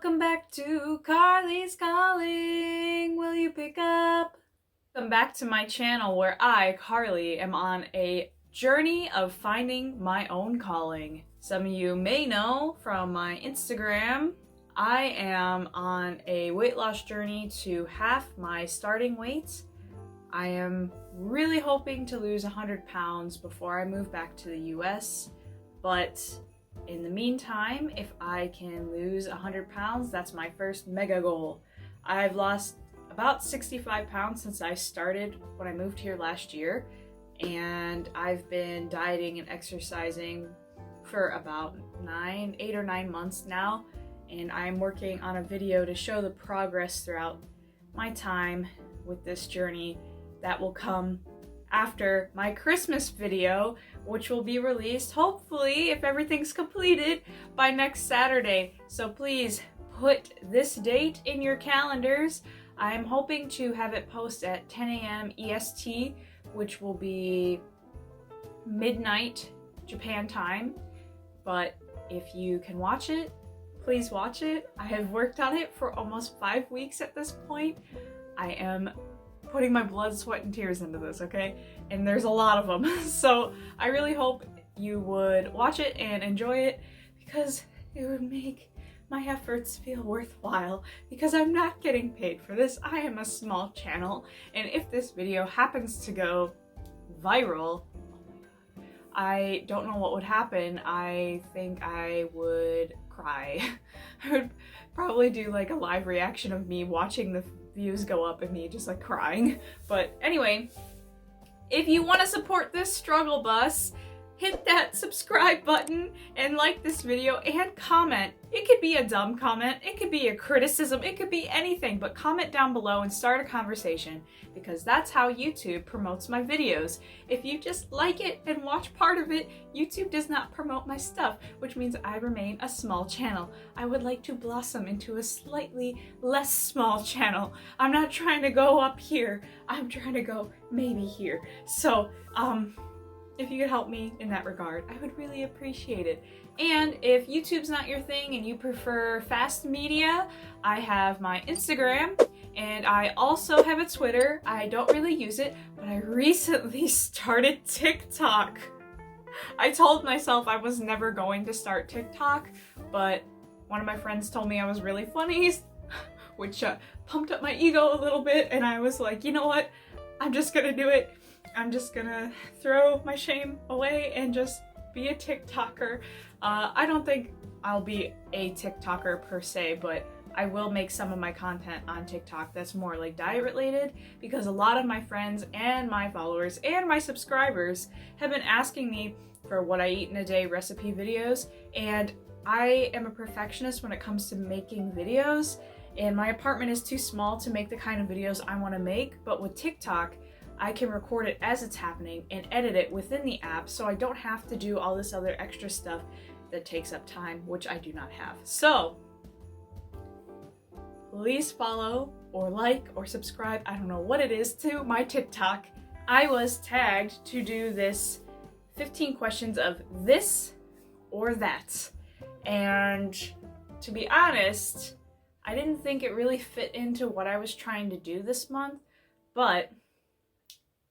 Welcome back to Carly's Calling. Will you pick up? Welcome back to my channel where I, Carly, am on a journey of finding my own calling. Some of you may know from my Instagram, I am on a weight loss journey to half my starting weight. I am really hoping to lose 100 pounds before I move back to the US, but in the meantime, if I can lose 100 pounds, that's my first mega goal. I've lost about 65 pounds since I started when I moved here last year, and I've been dieting and exercising for about 8 or 9 months now, and I'm working on a video to show the progress throughout my time with this journey that will come after my Christmas video, which will be released, hopefully, if everything's completed, by next Saturday. So please put this date in your calendars. I'm hoping to have it post at 10 a.m. EST, which will be midnight Japan time. But if you can watch it, please watch it. I have worked on it for almost 5 weeks at this point. I am putting my blood, sweat, and tears into this, okay? And there's a lot of them. So I really hope you would watch it and enjoy it, because it would make my efforts feel worthwhile, because I'm not getting paid for this. I am a small channel, and if this video happens to go viral, I don't know what would happen. I think I would cry. I would probably do like a live reaction of me watching the views go up and me just like crying. But anyway, if you want to support this struggle bus, hit that subscribe button and like this video and comment. It could be a dumb comment, it could be a criticism, it could be anything, but comment down below and start a conversation, because that's how YouTube promotes my videos. If you just like it and watch part of it, YouTube does not promote my stuff, which means I remain a small channel. I would like to blossom into a slightly less small channel. I'm not trying to go up here, I'm trying to go maybe here. So, if you could help me in that regard, I would really appreciate it. And if YouTube's not your thing and you prefer fast media, I have my Instagram, and I also have a Twitter. I don't really use it, but I recently started TikTok. I told myself I was never going to start TikTok, but one of my friends told me I was really funny, which pumped up my ego a little bit, and I was like, you know what? I'm just gonna do it. I'm just gonna throw my shame away and just be a TikToker. I don't think I'll be a TikToker per se, but I will make some of my content on TikTok that's more like diet related, because a lot of my friends and my followers and my subscribers have been asking me for what I eat in a day recipe videos, and I am a perfectionist when it comes to making videos, and my apartment is too small to make the kind of videos I want to make. But with TikTok, I can record it as it's happening and edit it within the app, so I don't have to do all this other extra stuff that takes up time, which I do not have. So please follow or like or subscribe, I don't know what it is, to my TikTok. I was tagged to do this 15 questions of this or that, and to be honest, I didn't think it really fit into what I was trying to do this month, but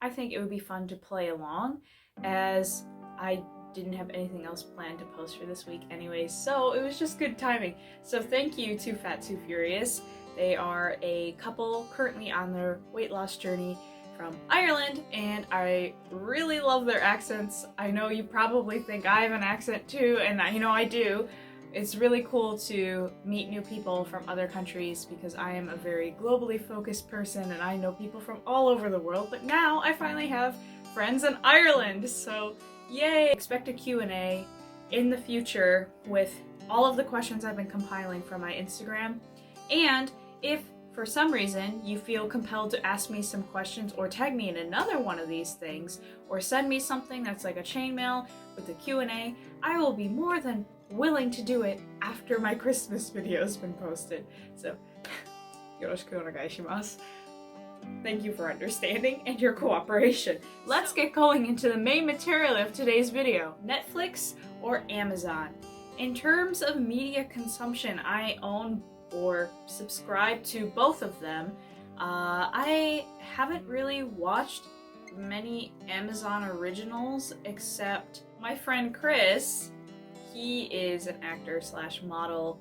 I think it would be fun to play along, as I didn't have anything else planned to post for this week anyways, so it was just good timing. So thank you to Fat Too Furious. They are a couple currently on their weight loss journey from Ireland, and I really love their accents. I know you probably think I have an accent too, and I know I do. It's really cool to meet new people from other countries, because I am a very globally focused person and I know people from all over the world, but now I finally have friends in Ireland, so yay! Expect a Q&A in the future with all of the questions I've been compiling from my Instagram, and if for some reason you feel compelled to ask me some questions or tag me in another one of these things, or send me something that's like a chainmail with the Q&A, I will be more than willing to do it after my Christmas video has been posted. So, yoroshiku onegaishimasu. Thank you for understanding and your cooperation. Let's get going into the main material of today's video, Netflix or Amazon. In terms of media consumption, I own or subscribe to both of them. I haven't really watched many Amazon originals except my friend Chris. He is an actor slash model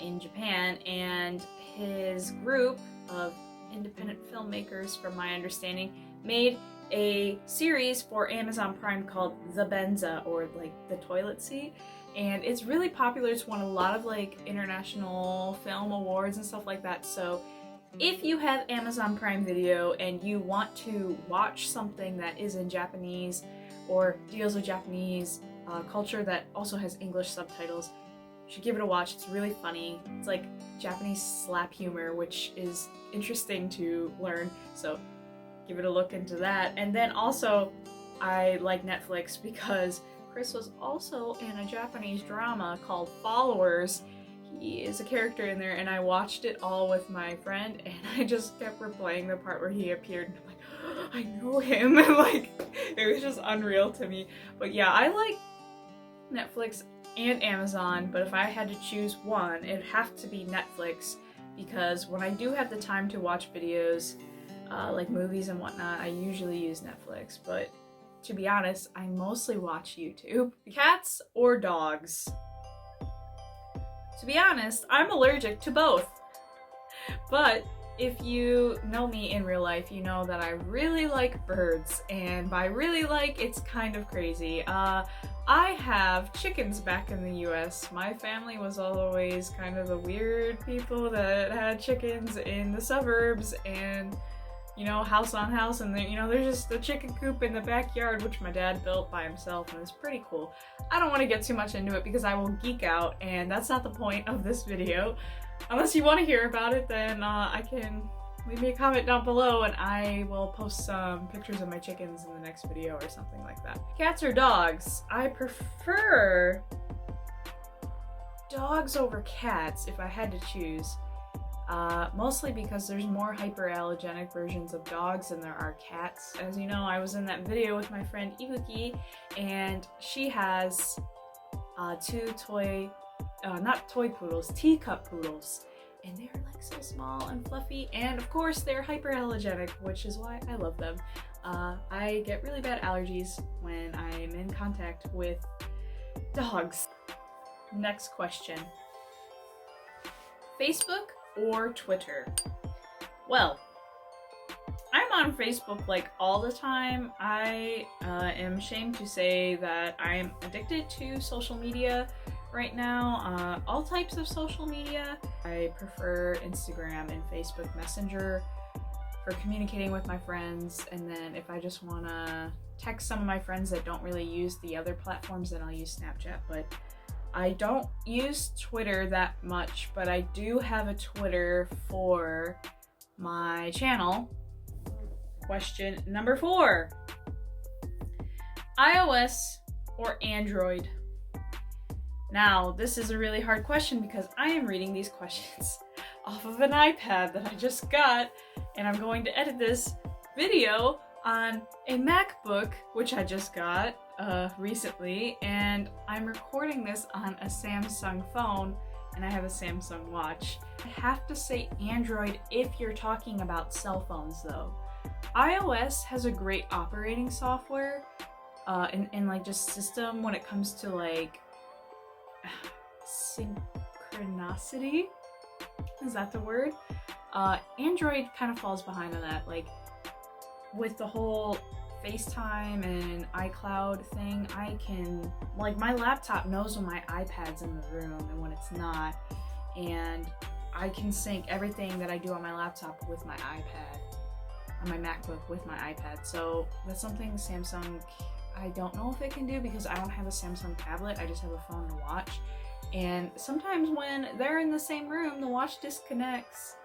in Japan, and his group of independent filmmakers, from my understanding, made a series for Amazon Prime called The Benza, or like the toilet seat, and it's really popular. It's won a lot of like international film awards and stuff like that. So if you have Amazon Prime Video and you want to watch something that is in Japanese or deals with Japanese culture that also has English subtitles, you should give it a watch. It's really funny. It's like Japanese slap humor, which is interesting to learn, so give it a look into that. And then also, I like Netflix because Chris was also in a Japanese drama called Followers. He is a character in there, and I watched it all with my friend, and I just kept replaying the part where he appeared, and I'm like, oh, I know him. Like, it was just unreal to me. But yeah, I like Netflix and Amazon, but if I had to choose one, it'd have to be Netflix, because when I do have the time to watch videos, like movies and whatnot, I usually use Netflix, but to be honest, I mostly watch YouTube. Cats or dogs? To be honest, I'm allergic to both. But if you know me in real life, you know that I really like birds, and by really like, it's kind of crazy. I have chickens back in the US. My family was always kind of the weird people that had chickens in the suburbs, and you know, house on house, and you know, there's just a chicken coop in the backyard, which my dad built by himself, and it's pretty cool. I don't want to get too much into it because I will geek out, and that's not the point of this video. Unless you want to hear about it, then I can leave me a comment down below, and I will post some pictures of my chickens in the next video or something like that. Cats or dogs? I prefer dogs over cats if I had to choose. Mostly because there's more hyperallergenic versions of dogs than there are cats. As you know, I was in that video with my friend Ibuki, and she has two not toy poodles, teacup poodles, and they're like so small and fluffy, and of course they're hyperallergenic, which is why I love them. I get really bad allergies when I'm in contact with dogs. Next question. Facebook or Twitter? Well, I'm on Facebook like all the time. I am ashamed to say that I'm addicted to social media right now. All types of social media. I prefer Instagram and Facebook Messenger for communicating with my friends, and then if I just want to text some of my friends that don't really use the other platforms, then I'll use Snapchat. But I don't use Twitter that much, but I do have a Twitter for my channel. Question number 4. iOS or Android? Now, this is a really hard question because I am reading these questions off of an iPad that I just got, and I'm going to edit this video on a MacBook, which I just got recently, and I'm recording this on a Samsung phone, and I have a Samsung watch. I have to say Android if you're talking about cell phones though. iOS has a great operating software and like just system when it comes to like synchronicity. Is that the word? Android kind of falls behind on that. Like with the whole FaceTime and iCloud thing, I can, like, my laptop knows when my iPad's in the room and when it's not, and I can sync everything that I do on my laptop with my iPad, on my MacBook with my iPad. So that's something Samsung, I don't know if it can do because I don't have a Samsung tablet, I just have a phone and watch. And sometimes when they're in the same room, the watch disconnects.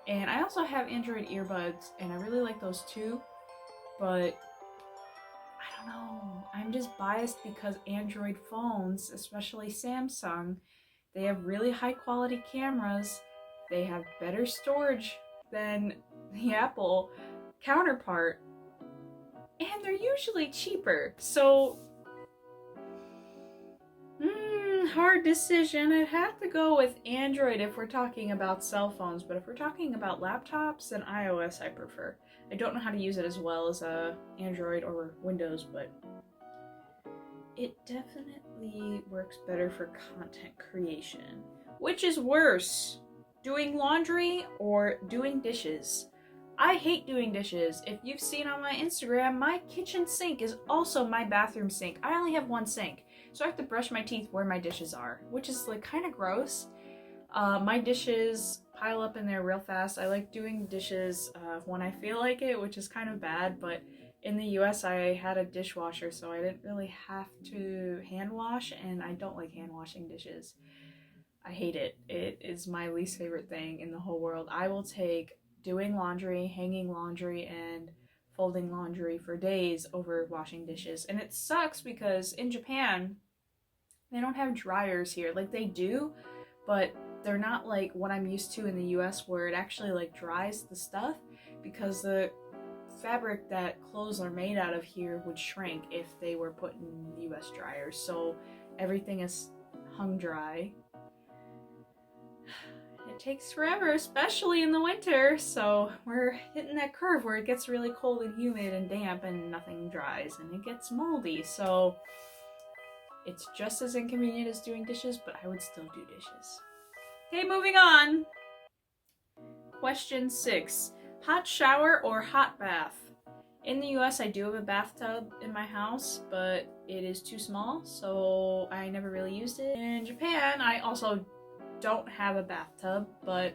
And I also have Android earbuds, and I really like those too, but I don't know, I'm just biased because Android phones, especially Samsung, they have really high quality cameras, they have better storage than the Apple counterpart, and they're usually cheaper. So, Hard decision. I'd have to go with Android if we're talking about cell phones, but if we're talking about laptops, then iOS I prefer. I don't know how to use it as well as Android or Windows, but it definitely works better for content creation. Which is worse, doing laundry or doing dishes? I hate doing dishes. If you've seen on my Instagram, my kitchen sink is also my bathroom sink. I only have one sink, so I have to brush my teeth where my dishes are, which is like kind of gross. My dishes pile up in there real fast. I like doing dishes when I feel like it, which is kind of bad, but in the US I had a dishwasher, so I didn't really have to hand wash, and I don't like hand washing dishes. I hate it. It is my least favorite thing in the whole world. I will take doing laundry, hanging laundry, and folding laundry for days over washing dishes. And it sucks because in Japan, they don't have dryers here. Like, they do, but they're not like what I'm used to in the US where it actually like dries the stuff, because the fabric that clothes are made out of here would shrink if they were put in US dryers. So everything is hung dry. It takes forever, especially in the winter, so we're hitting that curve where it gets really cold and humid and damp and nothing dries and it gets moldy, so it's just as inconvenient as doing dishes, but I would still do dishes. Okay, moving on. Question 6. Hot shower or hot bath? In the US, I do have a bathtub in my house, but it is too small, so I never really used it. In Japan, I also don't have a bathtub, but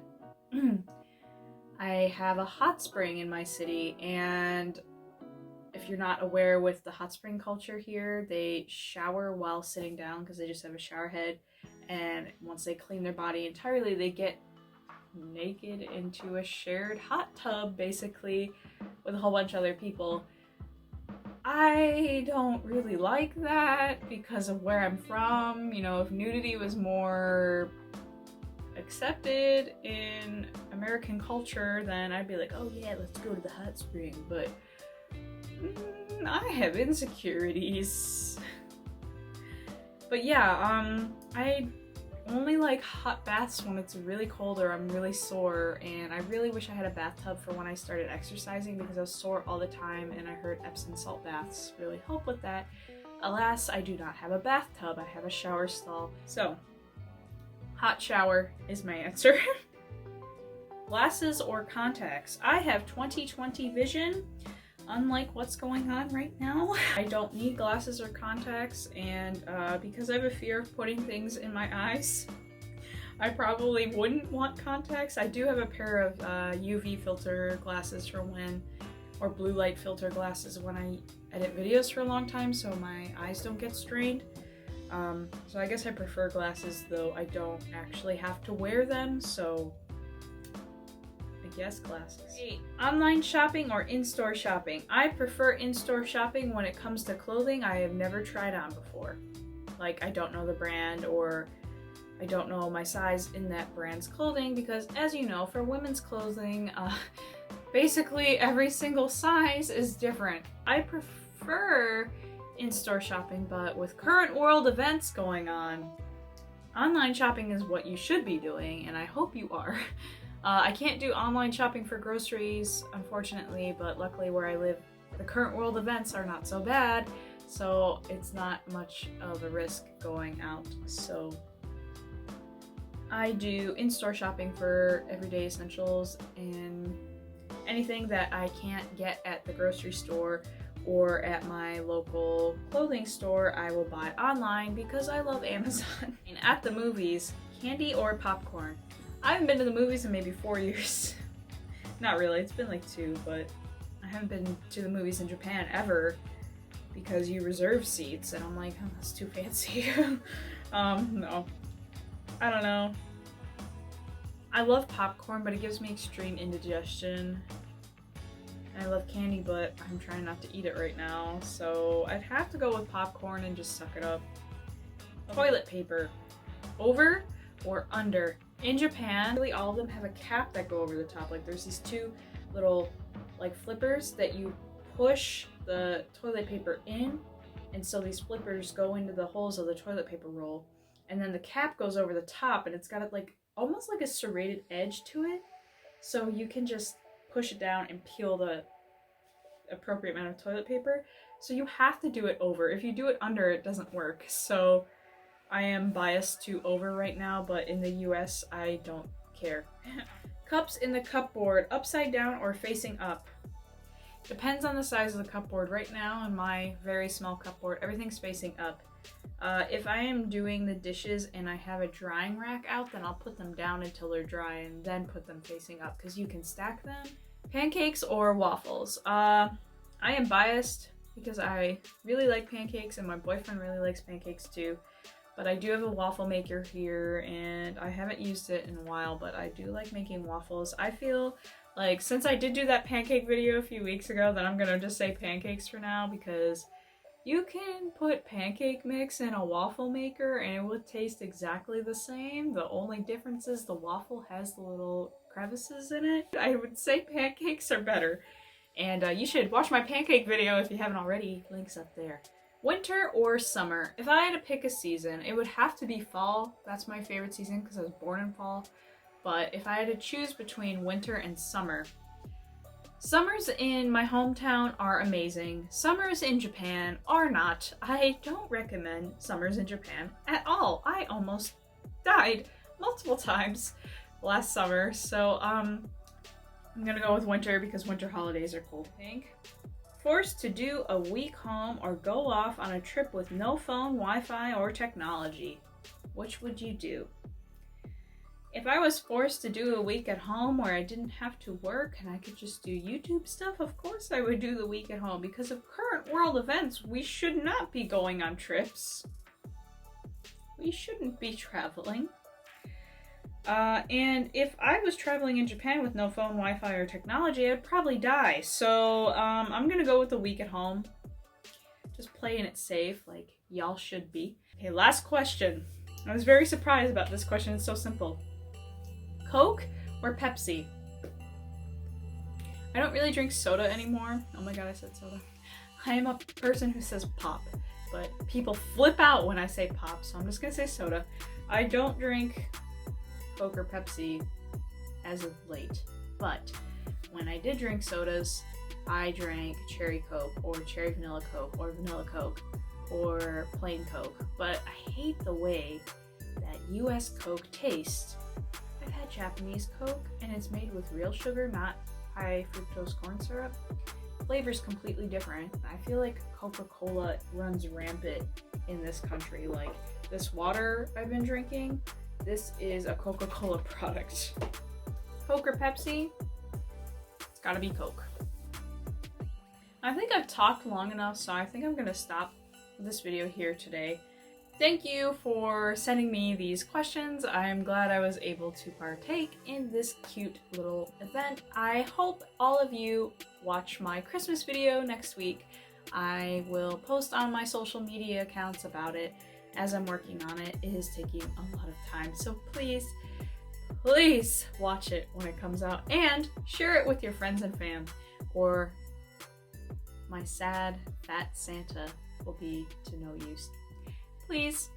I have a hot spring in my city, and if you're not aware with the hot spring culture here, they shower while sitting down because they just have a shower head, and once they clean their body entirely, they get naked into a shared hot tub, basically, with a whole bunch of other people. I don't really like that because of where I'm from. You know, if nudity was more accepted in American culture, then I'd be like, oh yeah, let's go to the hot spring, but I have insecurities. But yeah, I only like hot baths when it's really cold or I'm really sore, and I really wish I had a bathtub for when I started exercising because I was sore all the time, and I heard Epsom salt baths really help with that. Alas, I do not have a bathtub, I have a shower stall. So, hot shower is my answer. Glasses or contacts? I have 20/20 vision, unlike what's going on right now. I don't need glasses or contacts, and because I have a fear of putting things in my eyes, I probably wouldn't want contacts. I do have a pair of UV filter glasses for when, or blue light filter glasses when I edit videos for a long time so my eyes don't get strained. So I guess I prefer glasses, though I don't actually have to wear them, so I guess glasses. 8. Online shopping or in-store shopping? I prefer in-store shopping when it comes to clothing I have never tried on before. Like, I don't know the brand, or I don't know my size in that brand's clothing, because as you know, for women's clothing, basically every single size is different. I prefer in-store shopping, but with current world events going on, online shopping is what you should be doing, and I hope you are. I can't do online shopping for groceries, unfortunately, but luckily where I live, the current world events are not so bad, so it's not much of a risk going out. So I do in-store shopping for everyday essentials and anything that I can't get at the grocery store or at my local clothing store, I will buy online because I love Amazon. And at the movies, candy or popcorn? I haven't been to the movies in maybe 4 years. Not really, it's been like 2, but I haven't been to the movies in Japan ever because you reserve seats, and I'm like, oh, that's too fancy. No. I don't know. I love popcorn, but it gives me extreme indigestion. I love candy, but I'm trying not to eat it right now, so I'd have to go with popcorn and just suck it up. Toilet paper. Over or under? In Japan, really all of them have a cap that go over the top. Like, there's these 2 little like flippers that you push the toilet paper in, and so these flippers go into the holes of the toilet paper roll, and then the cap goes over the top, and it's got it like almost like a serrated edge to it, so you can just push it down and peel the appropriate amount of toilet paper. So you have to do it over. If you do it under, it doesn't work. So I am biased to over right now, but in the US, I don't care. Cups in the cupboard, upside down or facing up? Depends on the size of the cupboard. Right now, in my very small cupboard, everything's facing up. If I am doing the dishes and I have a drying rack out, then I'll put them down until they're dry and then put them facing up, because you can stack them. Pancakes or waffles? I am biased because I really like pancakes and my boyfriend really likes pancakes too. But I do have a waffle maker here and I haven't used it in a while, but I do like making waffles. I feel like since I did do that pancake video a few weeks ago, that I'm gonna just say pancakes for now, because you can put pancake mix in a waffle maker and it would taste exactly the same. The only difference is the waffle has the little crevices in it. I would say pancakes are better. And you should watch my pancake video if you haven't already. Links up there. Winter or summer? If I had to pick a season, it would have to be fall. That's my favorite season because I was born in fall. But if I had to choose between winter and summer, summers in my hometown are amazing. Summers in Japan are not. I don't recommend summers in Japan at all. I almost died multiple times last summer. So I'm gonna go with winter because winter holidays are cool. I think. Forced to do a week home or go off on a trip with no phone, Wi-Fi, or technology. Which would you do? If I was forced to do a week at home where I didn't have to work and I could just do YouTube stuff, of course I would do the week at home. Because of current world events, we should not be going on trips. We shouldn't be traveling. And if I was traveling in Japan with no phone, Wi-Fi, or technology, I'd probably die. So I'm gonna go with the week at home. Just playing it safe, like y'all should be. Okay, last question. I was very surprised about this question. It's so simple. Coke or Pepsi? I don't really drink soda anymore. Oh my god, I said soda. I am a person who says pop, but people flip out when I say pop, so I'm just gonna say soda. I don't drink Coke or Pepsi as of late, but when I did drink sodas, I drank cherry Coke or cherry vanilla Coke or vanilla Coke or plain Coke. But I hate the way that US Coke tastes. I've had Japanese Coke and it's made with real sugar, not high fructose corn syrup. Flavor's completely different. I feel like Coca-Cola runs rampant in this country. Like this water I've been drinking, this is a Coca-Cola product. Coke or Pepsi? It's gotta be Coke. I think I've talked long enough, so I think I'm gonna stop this video here today. Thank you for sending me these questions. I'm glad I was able to partake in this cute little event. I hope all of you watch my Christmas video next week. I will post on my social media accounts about it as I'm working on it. It is taking a lot of time, so please watch it when it comes out and share it with your friends and fam, or my sad fat Santa will be to no use. Please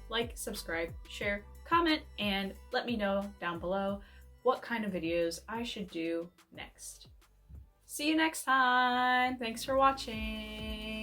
like, subscribe, share, comment, and let me know down below what kind of videos I should do next. See you next time. Thanks for watching.